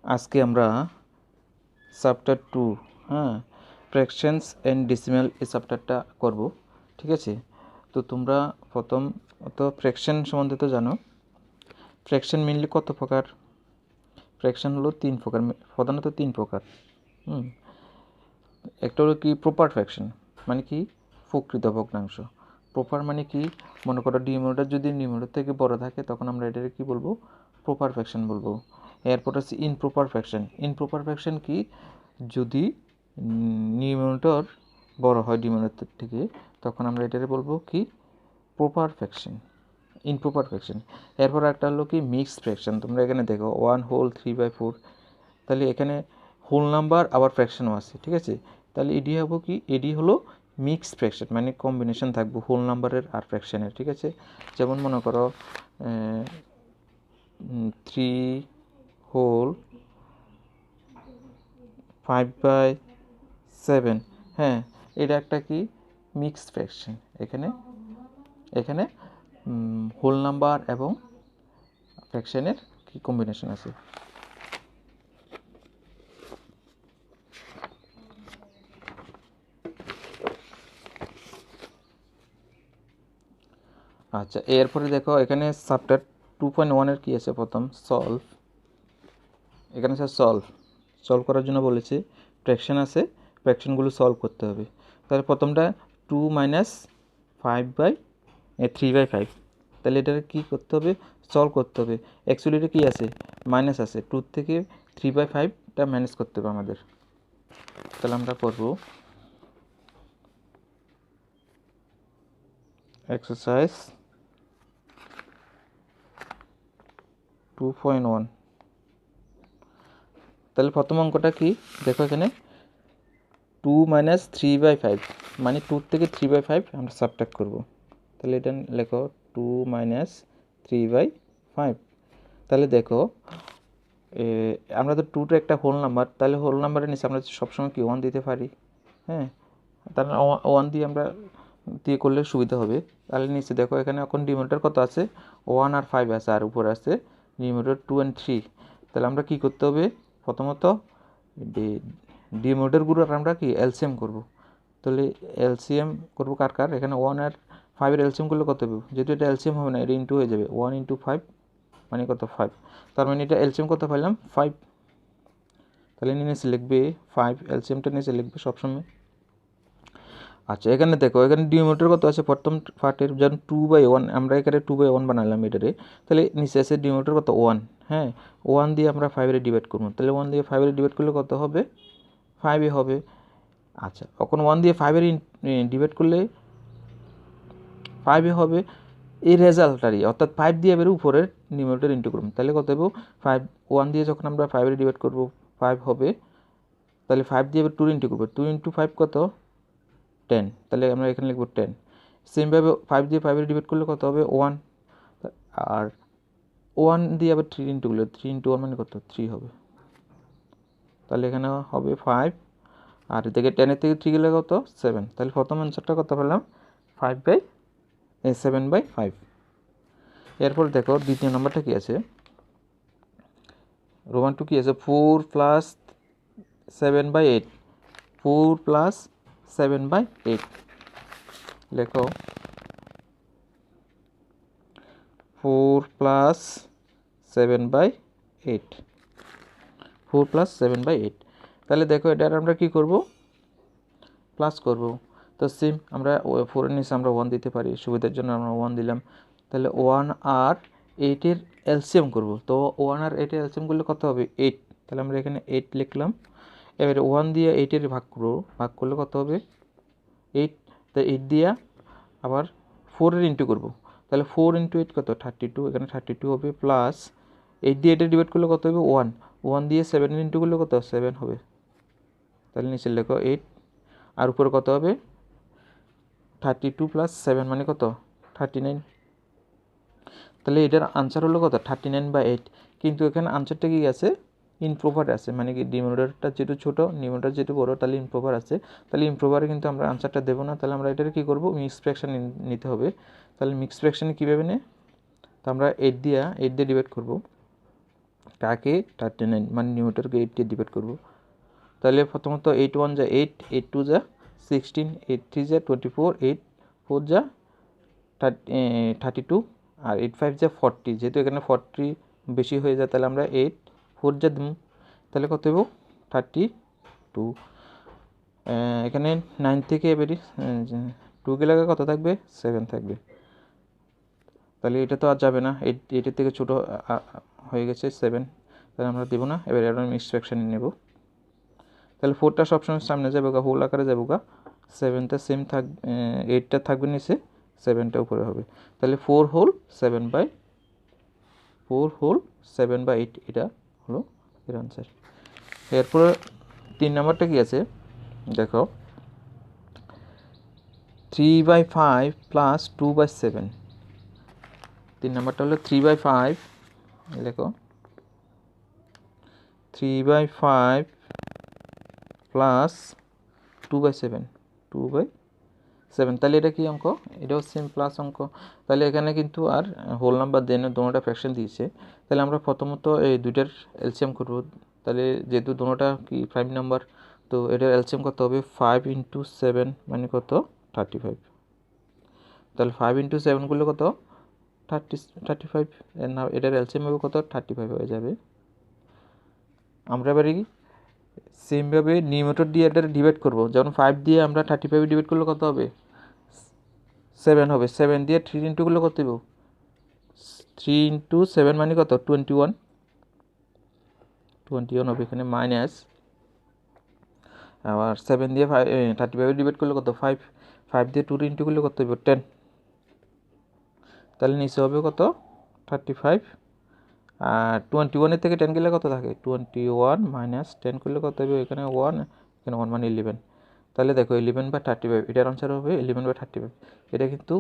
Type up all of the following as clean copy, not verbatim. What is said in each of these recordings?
আজকে আমরা চ্যাপ্টার 2 হ্যাঁ ফ্র্যাকশনস অ্যান্ড ডেসিমাল এই চ্যাপ্টারটা করব, ঠিক আছে। তো তোমরা প্রথম তো ফ্র্যাকশন সম্বন্ধে তো জানো। ফ্র্যাকশন মেনলি কত প্রকার? ফ্র্যাকশন হলো 3 প্রকার, প্রধানত 3 প্রকার। একটা হলো কি প্রপার ফ্র্যাকশন, মানে কি প্রকৃত ভগ্নাংশ। প্রপার মানে কি, মনে করো ডিনোমিনেটর যদি নিউমারেটর থেকে বড় থাকে তখন আমরা এটাকে কি বলবো? প্রপার ফ্র্যাকশন বলবো। এরপর হচ্ছে ইনপ্রপার ফ্র্যাকশন। ইনপ্রপার ফ্র্যাকশন কি, যদি নিউমারেটর বড় হয় ডিনোমিনেটর থেকে তখন আমরা এটাকে বলবো কি প্রপার ফ্র্যাকশন, ইনপ্রপার ফ্র্যাকশন। এরপর একটা হলো কি মিক্সড ফ্র্যাকশন। তোমরা এখানে দেখো 1 হোল 3/4, তাহলে এখানে হোল নাম্বার আবার ফ্র্যাকশনও আছে, ঠিক আছে। তাহলে এডি হবো কি, এডি হলো মিক্সড ফ্র্যাকশন, মানে কম্বিনেশন থাকবে হোল নাম্বারের আর ফ্র্যাকশনের, ঠিক আছে। যেমন মনে করো 3 হোল 5/7, হ্যাঁ এটা একটা কি মিক্সড ফ্র্যাকশন। এখানে এখানে হোল নাম্বার এবং ফ্র্যাকশনের কি কম্বিনেশন আছে। আচ্ছা, এরপরে দেখো এখানে চ্যাপ্টার 2.1 কি আছে, প্রথম সলভ। এখানে স্যার সলভ করার জন্য বলেছে ফ্র্যাকশন আছে, ফ্র্যাকশনগুলো সলভ করতে হবে। তাহলে প্রথমটা 2 - 5/3/5, তাহলে এটাকে কী করতে হবে? সলভ করতে হবে। অ্যাকচুয়ালি এটা কী আছে? মাইনাস আছে, 2 থেকে 3/5টা ম্যানেজ করতে হবে আমাদের। তাহলে আমরা করব এক্সারসাইজ 2.1। তাহলে প্রথম অঙ্কটা কি দেখো, এখানে 2 - 3/5, মানে 2 থেকে 3/5 আমরা সাবট্রাক্ট করব। তাহলে এটা লেখো 2 - 3/5। তাহলে দেখো আমরা তো 2টা একটা হোল নাম্বার, তাহলে হোল নাম্বারের নিচে আমরা সবসময় কি 1 দিতে পারি, হ্যাঁ। তাহলে 1 দিয়ে আমরা দিয়ে করলে সুবিধা হবে। তাহলে নিচে দেখো এখানে এখন ডিনোমিনেটর কত আছে? 1 আর 5 আছে, আর উপরে আছে ডিনোমিনেটর 2 and 3। তাহলে আমরা কি করতে হবে? প্রথমত ডিনোমিনেটরগুলোর আমরা কি এলসিএম করব। তাহলে এলসিএম করবো কার কার? এখানে 1 আর 5-এর এলসিএম করলে কত হবে? যেহেতু এটা এলসিএম হবে না, এটা ইন্টু হয়ে যাবে। 1 × 5 মানে কত? 5। তার মানে এটা এলসিএম কত পাইলাম? 5। তাহলে নিচে লিখবে 5, এলসিএমটা নিচে লিখবে সবসময়। আচ্ছা, এখানে দেখো এখানে ডিনোমিনেটর কত আছে প্রথম পার্টের, যেমন 2/1, আমরা এখানে 2/1 বানালাম এটারে। তাহলে নিচে আছে ডিনোমিনেটর কত? 1, হ্যাঁ। 1 দিয়ে আমরা 5-এর ডিভাইড করবো, তাহলে 1 দিয়ে 5-এর ডিভাইড করলে কত হবে? 5 হবে। আচ্ছা, এখন 1 দিয়ে 5-এর ডিভাইড করলে 5 হবে। এই রেজাল্টটারই, অর্থাৎ 5 দিয়ে এবার উপরের নিউমারেটর ইন্টু করব, তাহলে কত হবে? 5। 1 দিয়ে যখন আমরা 5-এর ডিভাইড করব 5 হবে। তাহলে 5 দিয়ে এবার 2 ইন্টু করবো, 2 × 5 কত? 10। তাহলে আমরা এখানে লিখব 10। সেমভাবে 5 দিয়ে 5-এর ডিভাইড করলে কত হবে? 1। আর 1 দিয়ে আবার 3 ইন্টু করলে 3 × 1 মানে কত? 3 হবে। তাহলে এখানে হবে 5, আর এদিকে 10-এর থেকে 3 গেলে কত? 7। তাহলে প্রথম অ্যান্সারটা কত পেলাম? 7/5। এরপর দেখো দ্বিতীয় নম্বরটা কি আছে, রোমান 2 কি আছে? 4 + 7/8। 4 + 7/8 লেখো 4 + 7/8। 4 + 7/8। তাহলে দেখো এটার আমরা কি করব? প্লাস করব। তো সেম আমরা 4-এর নিচে আমরা 1 দিতে পারি, সুবিধার জন্য আমরা 1 দিলাম। তাহলে 1 আর 8-এর এলসিএম করব। তো 1 আর 8-এর এলসিএম করলে কত হবে? 8। তাহলে আমরা এখানে 8 লিখলাম। এবারে 1 দিয়ে 8-এর ভাগ করব, ভাগ করলে কত হবে? 8। তো 8 দিয়ে আবার 4-এর ইন্টু করব, তাহলে 4 × 8 কত? 32। এখানে 32 হবে, প্লাস 8 দিয়ে 8-এর ডিভাইড করলে কত হবে? 1। 1 দিয়ে 7-এর ইন্টু করলে কত? 7 হবে। তাহলে নিচে লেখো 8, আর উপরে কত হবে? 32 + 7 মানে কত? 39। তাহলে এটার আনসার হলো কত? 39/8। কিন্তু এখানে আনসারটা কি আছে? ইনপ্রপার আছে, মানে কি ডিনোমিনেটরটা যেটু ছোট নিউমারেটর যেটু বড়, তাহলে ইনপ্রপার আছে। তাহলে ইনপ্রপারে কিন্তু আমরা আনসারটা দেবো না। তাহলে আমরা এটার কী করবো? মিক্সড ফ্র্যাকশন নিতে হবে। তাহলে মিক্সড ফ্র্যাকশনে কীভাবে নেই? তো আমরা 8 দিয়ে ডিভাইড করব। কাকে 39 মানে নিউমেটরকে 8 দিয়ে ডিভাইড করব। তাহলে প্রথমত 8 1 যা 8, 8 2 যা 16, 8 3 যা 24, 8 4 যা 32 আর 8 5 যা 40। যেহেতু এখানে 40 বেশি হয়ে যায় তাহলে আমরা 8 4 যা দিব, তাহলে কত হইব 32। এখানে 9 থেকে এবারে 2 গেলে কত থাকবে 7 থাকবে। তাহলে এটা তো আর যাবে না, 8 থেকে ছোটো হয়ে গেছে 7, তাহলে আমরা দেবো না। এবার আমরা মিক্সড ফ্র্যাকশনে নেব। তাহলে 4টা সবসময় সামনে যাবে গা, হোল আকারে যাবো গা, 7টা সেম থাকবে, 8টা থাকবে নিচে, 7টা উপরে হবে। তাহলে 4 হোল 7/8 এটা হলো এর আনসার। এরপরে 3 নাম্বারটা কি আছে দেখো, 3/5 প্লাস 2/7। 3 নাম্বারটা হলো 3/5, দেখো 3/5 প্লাস 2/7, 2/7। তাহলে এটা কি অঙ্ক? এটাও সেম প্লাস অঙ্ক। তাহলে এখানে কিন্তু আর হোল নাম্বার দেন, দুটোটা ফ্র্যাকশন দিয়েছে। তাহলে আমরা প্রথমত এই দুইটার এলসিএম করব। তাহলে যেহেতু দুটোটা কি 5 নাম্বার, তো এটার এলসিএম কত হবে 5 × 7 মানে কত 35। তাহলে 5 × 7 করলে কত 35, এটার এলসিএম হবে কত 35 হয়ে যাবে। আমরা এবারে সেমভাবে নিউমেটর দিয়ে এটা ডিভাইড করব। যেমন 5 দিয়ে আমরা 35 ডিভাইড করলে কত হবে 7 হবে। 7 দিয়ে 3 ইন্টু করলে কত দেব 3 × 7 মানে কত 21 হবে এখানে মাইনাস। আবার 7 দিয়ে 35 ডিভাইড করলে কত 5 দিয়ে 2 ইন্টু করলে কত হবে 10। তাহলে নিচে হবে কত 35। আর 21 থেকে 10 গেলে কত থাকে 21 মাইনাস 10 করলে কত হবে, এখানে 1, এখানে 1 মানে 11। তাহলে দেখো 11/35, এটার আনসার হবে 11/35। এটা কিন্তু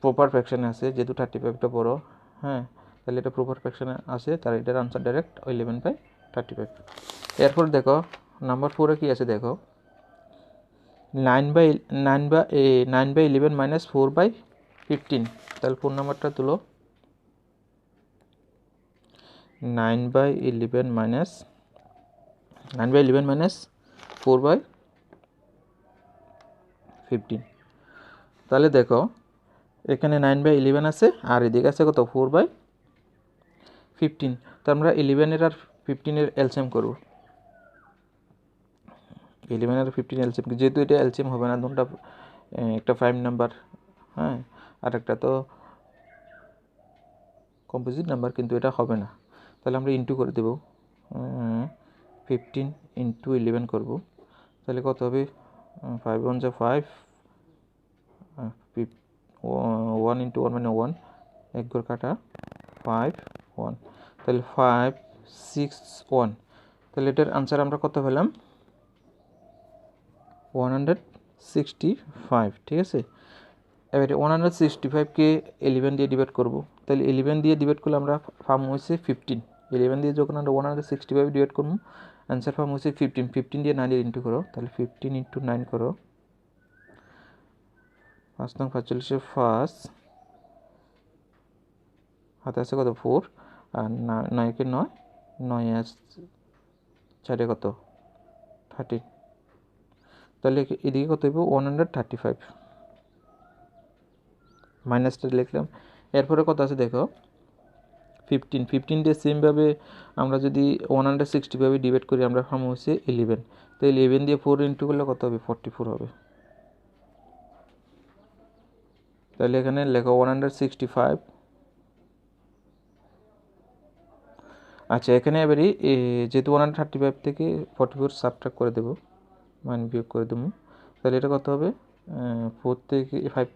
প্রপার ফ্র্যাকশানে আছে, যেহেতু 35টা বড়, হ্যাঁ, তাহলে এটা প্রপার ফ্র্যাকশানে আছে, তার এটার আনসার ডাইরেক্ট 11/35। এরপর দেখো নাম্বার 4-এ কী আছে দেখো, 9/11 মাইনাস 4/15। তাহলে 4 নাম্বারটা তুলো, 9/11 মাইনাস 4/15। তাহলে দেখো এখানে 9/11 আছে আর এদিকে আছে কত 4/15। তো আমরা 11 আর 15 এলসিএম করব। 11 আর 15 এলসিএম, যেহেতু এটা এলসিএম হবে না, দুটো একটা 5 নাম্বার, হ্যাঁ, আর একটা তো কম্পোজিট নাম্বার, কিন্তু এটা হবে না। তাহলে আমরা ইন্টু করে দেব, 15 × 11 করব। তাহলে কত হবে 5 1 যা 5, 1 × 1 মানে 1, 1 ঘর কাটা 5 1, তাহলে 5 6 1। তাহলে এটার আনসার আমরা কত পেলাম 165, ঠিক আছে। এবারে 165কে 11 দিয়ে ডিভাইড করব। তাহলে 11 দিয়ে ডিভাইড করলে আমরা ফার্ম হয়েছে 15। 11 দিয়ে যখন আমরা 165 ডিভাইড করবো, অ্যান্সার ফার্ম হয়েছে 15। 15 দিয়ে 9 ইন্টু করো, তাহলে 15 × 9 করো, 5 নং 45 ফার্স্ট হাতে আছে কত 4, আর 9কে 9, 9 4 কত 13। তাহলে এদিকে কত হইব 135, মাইনাসটা লিখলাম। এরপরে কত আছে দেখো 15 দিয়ে সেমভাবে আমরা যদি 165 ডিভাইড করি, আমরা ফার্ম হচ্ছে 11। তো 11 দিয়ে 4 ইন্টু করলে কত হবে 44 হবে। তাহলে এখানে লেখো 165। আচ্ছা, এখানে এবারে যেহেতু 135 থেকে 44 সাবট্রাক্ট করে দেবো, মান বিয়োগ করে দেবো, তাহলে এটা কত হবে 5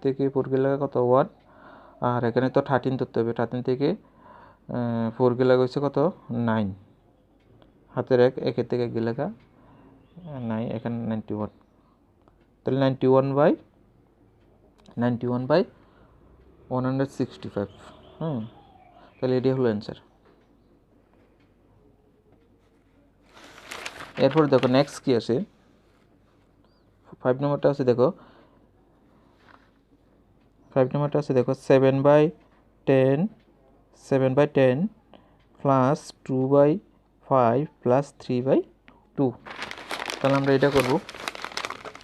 থেকে 4 গেলে কত 1, আর এখানে তো 13 ধরতে হবে, 13 থেকে 4 গেলে হচ্ছে কত 9, হাতের 1 থেকে 1 গেলে 9, এখানে 91। তাহলে 91/165, তাহলে এটি হলো অ্যান্সার। এরপর দেখো নেক্সট কি আছে, 5 নম্বরটা আছে দেখো, 7/10 7/10 প্লাস 2/5 প্লাস 3/2। তাহলে আমরা এটা করব।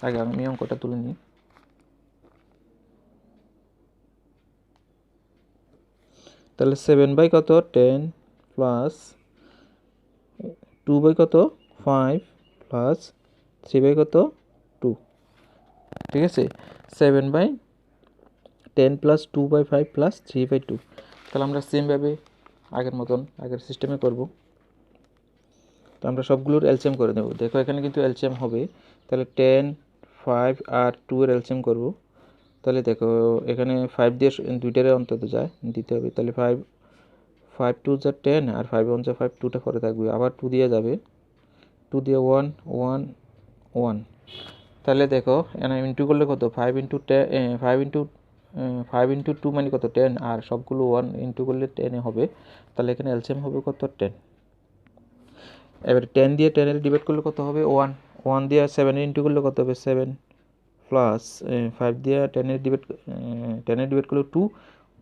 আগে আমি অঙ্কটা তুলে নিই। তাহলে 7 বাই কত 10 প্লাস 2 বাই কত 5 প্লাস 3 বাই কত 2। ঠিক আছে, 7/10 প্লাস 2/5 প্লাস 3/2। তাহলে আমরা সেমভাবে আগের মতন আগের সিস্টেমে করব। তো আমরা সবগুলোর এলসিএম করে দেবো। দেখো এখানে কিন্তু এলসিএম হবে। তাহলে 10, 5 আর 2 এর এলসিএম করব। তাহলে দেখো এখানে 5 দিয়ে দুইটারে অন্তত যায় দিতে হবে। তাহলে 5 2 যা 10 আর 5 1 যা 5, 2টা পরে থাকবে, আবার 2 দিয়ে যাবে, 2 দিয়ে 1 1 1। তাহলে দেখো এখানে ইন্টু করলে কত 5 ইন্টু 10 5 ইন্টু 2 মানে কত 10, আর সবগুলো 1 ইন্টু করলে 10 হবে। তাহলে এখানে এলসিএম হবে কত 10। এবার 10 দিয়ে 10 এর ডিভাইড করলে কত হবে 1, 1 দিয়ে 7 ইন্টু করলে কত হবে 7 প্লাস 5 দিয়ে 10 এর ডিভাইড করলে 2,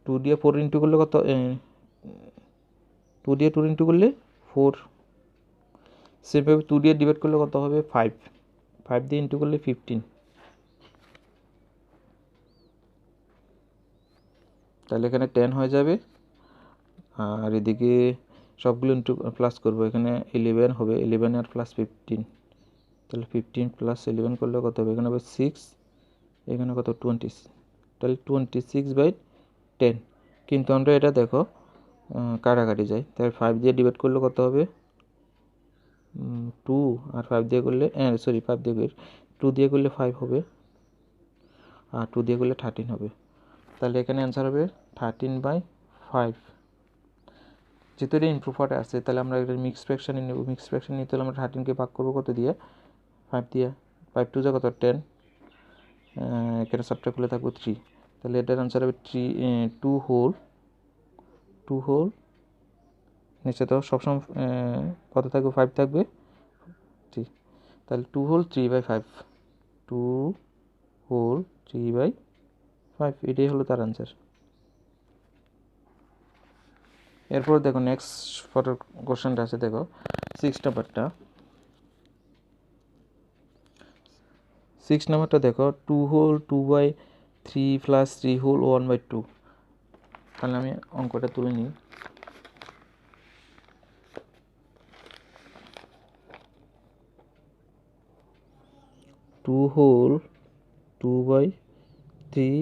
2 দিয়ে 4 ইন্টু করলে কত 2 দিয়ে 2 ইন্টু করলে 4। সেভাবে 2 দিয়ে ডিভাইড করলে কত হবে 5, 5 দিয়ে ইন্টু করলে 15। তাহলে এখানে 10 হয়ে যাবে, আর এদিকে সবগুলো ইন্টু প্লাস করবো, এখানে 11 হবে, 11 আর প্লাস 15। তাহলে 15 প্লাস 11 করলে কত হবে, এখানে হবে 6, এখানে কত 20। তাহলে 26/10। কিন্তু আমরা এটা দেখো কাটাকাটি যায়, তাহলে 5 দিয়ে ডিভাইড করলে কত হবে 2, আর 5 দিয়ে করলে 5 দিয়ে 2 দিয়ে করলে 5 হবে, আর 2 দিয়ে করলে 13 হবে। তাহলে এখানে অ্যান্সার হবে 13/5। যেহেতু এটা ইনপ্রুভ পার্টে আছে, তাহলে আমরা এটা মিক্স ফ্র্যাকশনে নেব। মিক্স ফ্র্যাকশন নিতে হলে আমরা 13কে ভাগ করবো কত দিয়ে 5 দিয়ে, 5 2 যা কত 10, এখানে সাবট্রাক্ট করলে থাকবো 3। তাহলে এটার অ্যান্সার হবে 2 হোল নিচে তো সবসময় কত থাকবে 5 থাকবে 3। তাহলে 2 হোল 3/5, 2 হোল 3/5, এটাই হলো তার অ্যান্সার। এরপর দেখো নেক্সট ফটোর কোশ্চেনটা আছে, দেখো 6 নাম্বারটা দেখো 2 হোল 2/3 প্লাস 3 হোল 1/2। তাহলে আমি অঙ্কটা তুলে নিই। Two whole 2/3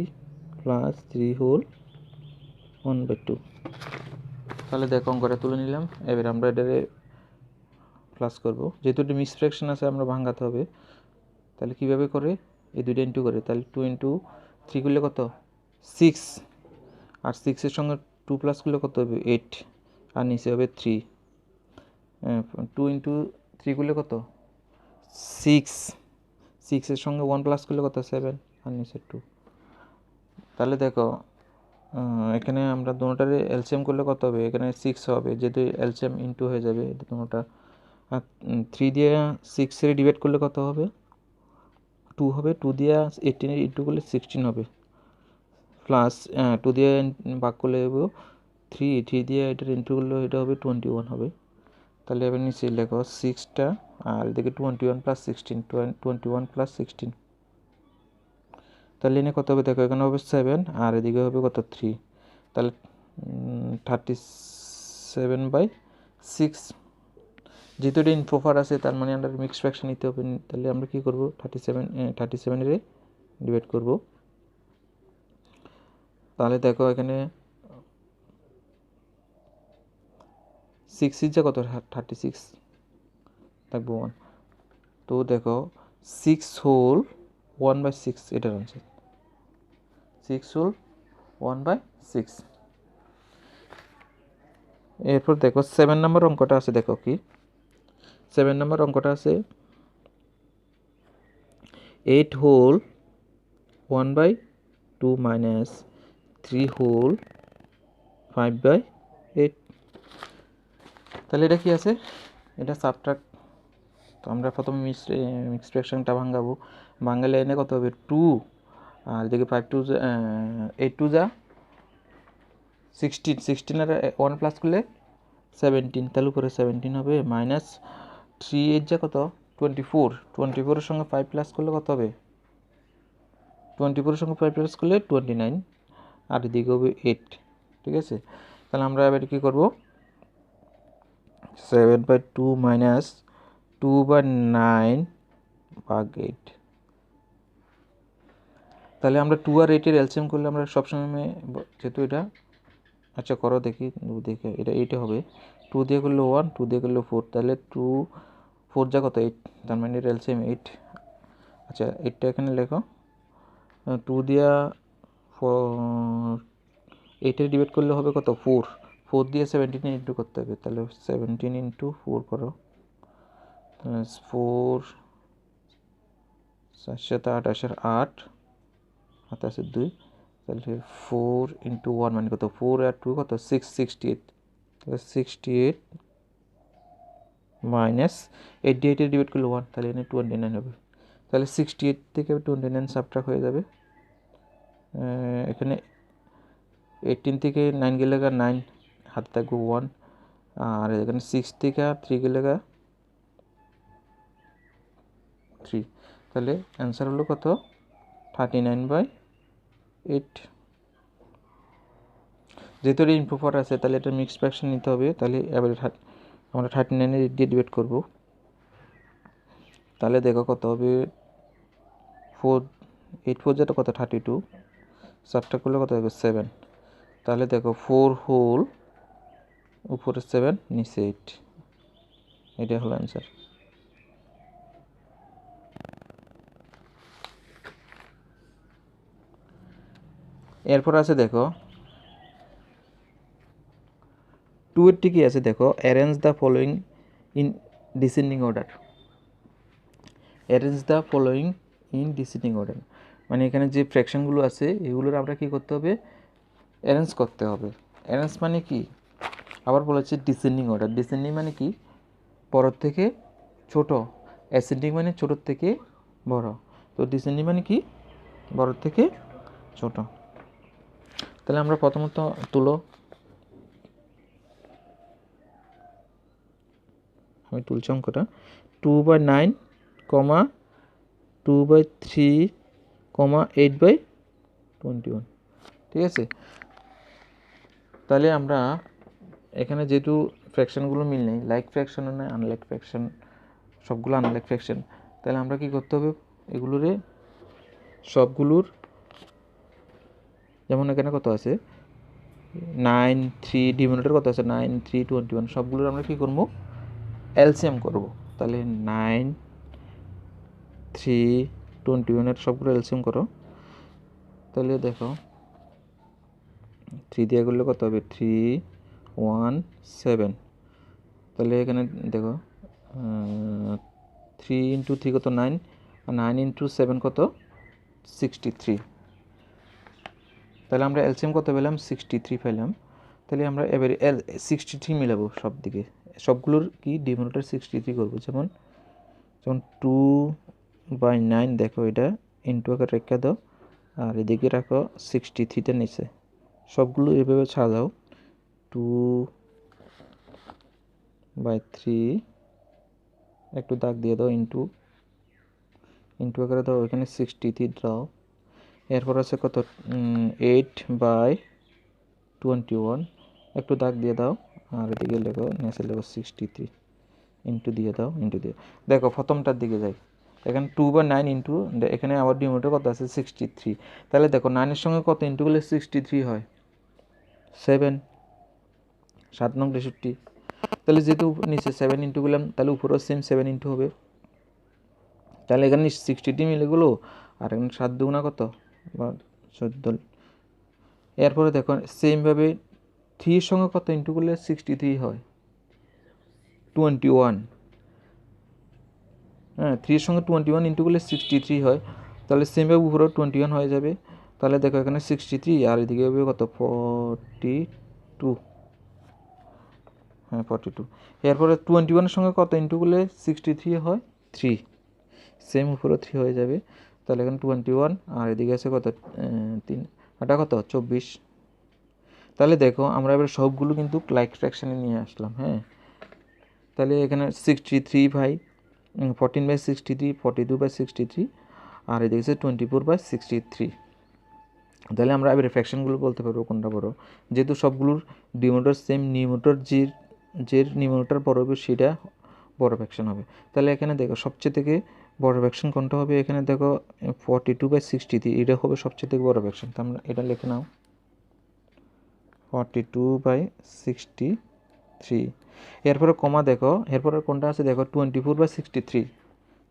plus 3 whole 1/2। তাহলে দেখো অঙ্কটা তুলে নিলাম। এবার আমরা এটারে প্লাস করব, যেহেতু এটা মিক্স ফ্র্যাকশন আছে আমরা ভাঙাতে হবে। তাহলে কীভাবে করে, এই দুইটা ইন্টু করে, তাহলে 2 ইন্টু 3 করলে কত 6, আর 6-এর সঙ্গে 2 প্লাস করলে কত হবে 8, আর নিচে হবে 3। 2 ইন্টু 3 করলে কত 6, 6-এর সঙ্গে 1 প্লাস করলে কত 7, আর নিচে 2। তাহলে দেখো এখানে আমরা দুটোটারে এলসিএম করলে কত হবে, এখানে 6 হবে, যেহেতু এলসিএম ইন্টু হয়ে যাবে দুটোটা। আর 3 দিয়ে 6-এর ডিভাইড করলে কত হবে 2 হবে, 2 দিয়ে 18-এর ইন্টু করলে 16 হবে, প্লাস 2 দিয়ে ভাগ করলে হবে 3 দিয়ে এটার ইন্টু করলে এটা হবে 21 হবে। তাহলে এবার নিচে লেখো 6টা, আর এদিকে 21 প্লাস 16, 21 প্লাস 16। তাহলে এনে কত হবে দেখো, এখানে হবে 7, আর এদিকে হবে কত 3। তাহলে 37/6। যেহেতু এটা ইনপ্রপার আছে, তার মানে আমরা মিক্স ফ্র্যাকশন নিতে হবে। তাহলে আমরা কী করবো 37-এর ডিভাইড করব। তাহলে দেখো এখানে 6 যা কত 36 থাকবো 1। তো দেখো 6 হোল 1/6 এটার আনসার, 6 হোল 1/6। এরপর দেখো 7 নম্বর অঙ্কটা আছে, দেখো কি 7 নম্বর অঙ্কটা আছে 8 হোল 1/2 মাইনাস 3 হোল 5/8। তাহলে এটা কি আছে, এটা সাবট্রাক্ট। তো আমরা প্রথমে মিক্স ফ্র্যাকশনটা ভাঙাবো। ভাঙালে এনে কত হবে 2, আর এদিকে 5 2 8 2 যা 16, 16 আর 1 প্লাস করলে 17, তাহলে উপরে 17 হবে, মাইনাস 3 যা কত 24, 24-এর সঙ্গে 5 প্লাস করলে কত হবে, 24-এর সঙ্গে 5 প্লাস করলে 29, আর এদিকে হবে 8। ঠিক আছে, তাহলে আমরা এবার কী করবো, 7/2 মাইনাস 2/9 ভাগ 8। তাহলে আমরা 2 আর 8-এর এলসিএম করলে আমরা সবসময় যেহেতু এটা, আচ্ছা করো দেখি, দেখে এটা 8 হবে, 2 দিয়ে করলে 1, 2 দিয়ে করলে 4, তাহলে 2 4 যা কত 8, তার মানে এর এলসিএম 8। আচ্ছা 8টা এখানে লেখো, 2 দিয়া 8-এর ডিভাইড করলে হবে কত 4, 4 দিয়ে 17 ইন্টু করতে হবে, তাহলে 17 ইন্টু 4 করো, 4 7 8 8 হাতে আছে 2, তাহলে 4 ইন্টু 1 মানে কত, 4 আর 2 কত 6, 68, তাহলে 68 মাইনাস 8 দিয়ে 8 ডিভাইড করলে 1, তাহলে এখানে 29 হবে, তাহলে 68 থেকে 29 সাবট্রাক্ট হয়ে যাবে, এখানে 18 থেকে 9 গেলে 9 হাতে থাকবে 1, আর এখানে 6 থেকে 3 গেলে 3, তাহলে অ্যান্সার হলো কত 39/8। যেহেতু এটা ইনফো আছে তাহলে এটা মিক্স ফ্র্যাকশন নিতে হবে, তাহলে এবারে আমরা 39-এর 8 দিয়ে ডিভাইড করবো, তাহলে দেখো কত হবে 4, 8 4 যেটা কত 32, সাবট্রাক্ট করলে কত হবে 7, তাহলে দেখো 4 হোল উপরে 7 নিচে 8, এটা হলো অ্যান্সার। এরপর আছে দেখো 2 এর ঠিকই আছে, দেখো arrange the following in descending order, arrange the following in descending order, মানে এখানে যে ফ্র্যাকশনগুলো আছে এগুলোর আমরা কী করতে হবে, অ্যারেঞ্জ করতে হবে। অ্যারেঞ্জ মানে কি, আবার বলেছে ডিসেন্ডিং অর্ডার, ডিসেন্ডিং মানে কি বড় থেকে ছোট, অ্যাসেন্ডিং মানে ছোটোর থেকে বড়, তো ডিসেন্ডিং মানে কি বড় থেকে ছোট। তাহলে আমরা প্রথমত তুলো, আমি তুলছি অঙ্কটা, 2/9, 2/3, 8/21, ঠিক আছে। তাহলে আমরা এখানে যেহেতু ফ্র্যাকশনগুলো মিল নেই, লাইক ফ্র্যাকশনও নয় আনলাইক ফ্র্যাকশন, সবগুলো আনলাইক ফ্র্যাকশন, তাহলে আমরা কি করতে হবে এগুলোরে সবগুলোর, যেমন এখানে কত আছে 9 3, ডিনোমিনেটর কত আছে 9 3 21, সবগুলোর আমরা কী করবো এলসিএম করব, তাহলে 9 3 21-এর সবগুলো এলসিএম করো, তাহলে দেখো 3 দিয়ে করলে কত হবে 3 1 7, তাহলে এখানে দেখো 3 ইন্টু 3 কত 9, আর 9 ইন্টু 7 কত 63, তাহলে আমরা এলসিএম কত পেলাম 63 পেলাম। তাহলে আমরা এবারে 63 মিলাবো সব দিকে, সবগুলোর কি ডিনোমিনেটর 63 করবো, যেমন 2/9 দেখো এটা ইন্টু আকার রেখে দাও, আর এদিকে রাখো 63টা নিচে, সবগুলো এভাবে সাজাও, 2/3 একটু দাগ দিয়ে দাও, ইন্টু আকারে দাও, এখানে 63 দাও, এরপর আছে কত 8/21 একটু দাগ দিয়ে দাও, আর এদিকে লেখো নিচে লেখো 63 ইন্টু দিয়ে দাও, দেখো প্রথমটার দিকে যাই, এখানে 2/9 ইন্টু, এখানে আবার ডিনোমিনেটর কত আছে 63, তাহলে দেখো 9-এর সঙ্গে কত ইন্টু করলে 63 হয় 7, 7 নং 63, তাহলে যেহেতু নিচে 7 ইন্টু করলাম তাহলে উপরেও সেম 7 ইন্টু হবে, তাহলে এখানে 60 মিলে গেলো, আর এখানে 7 দুগুণা কত বা 14, এরপরে দেখো সেমভাবে 3-এর সঙ্গে কত ইন্টু করলে 63 হয় 21, হ্যাঁ 3-এর সঙ্গে 21 ইন্টু করলে 63 হয়, তাহলে সেমভাবে উপরেও 21 হয়ে যাবে, তাহলে দেখো এখানে 63 আর এদিকে হবে কত 42, হ্যাঁ 42, এরপরে 21-এর সঙ্গে কত ইন্টু করলে 63 হয় 3, সেম উপরেও 3 হয়ে যাবে, তাহলে এখানে 21 আর এদিকে আছে কত 3, এটা কত 24, তাহলে দেখো আমরা এবার সবগুলো কিন্তু লাইক ফ্র্যাকশানে নিয়ে আসলাম। হ্যাঁ, তাহলে এখানে 63/14/63, 42/63, আর এদিকে হচ্ছে 24/63। তাহলে আমরা এবার ফ্র্যাকশনগুলো বলতে পারবো কোনটা বড়, যেহেতু সবগুলোর ডিনোমিনেটর সেম, নিউমিনেটর যে নিউমিনেটর বড় হবে সেটা বড় ফ্র্যাকশন হবে। তাহলে এখানে দেখো সবচেয়ে থেকে বড় ফ্র্যাকশন কোনটা হবে, এখানে দেখো 42/63, এটা হবে সবচেয়ে থেকে বড় ফ্র্যাকশন। তো আমরা এটা লিখে নাও 42/63। এরপরে কমা দেখো, এরপরে কোনটা আছে দেখো 24/63,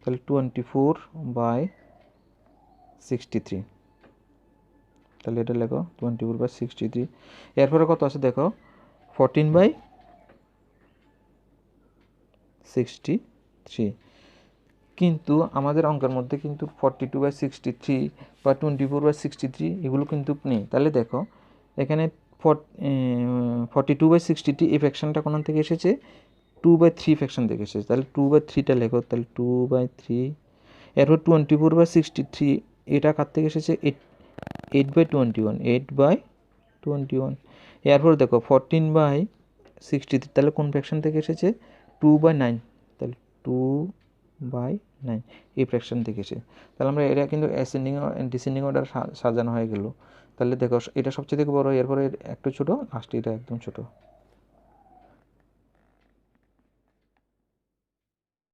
তাহলে 24/63, তাহলে এটা লেখো 24/63। এরপরে কত আছে দেখো 14/63, কিন্তু আমাদের অঙ্কের মধ্যে কিন্তু 42/63 বা 24/63 এগুলো কিন্তু নেই। তাহলে দেখো এখানে 42/63 এই ফ্র্যাকশনটা কোন থেকে এসেছে, 2/3 ফ্র্যাকশন থেকে এসেছে। তাহলে 2/3টা লেখো, তাহলে 2/3। এরপর 24/63 এটা কার থেকে এসেছে, 8/21, 8/21। এরপর দেখো 14/63, তাহলে কোন ফ্র্যাকশন থেকে এসেছে, 2/9, তাহলে 2/9 এই ফ্র্যাকশন থেকে এসেছে। তাহলে আমরা এটা কিন্তু অ্যাসেন্ডিং ডিসেন্ডিং অর্ডার সাজানো হয়ে গেল। তাহলে দেখো এটা সবচেয়ে থেকে বড়, এরপরে একটু ছোটো, লাস্টে এটা একদম ছোটো।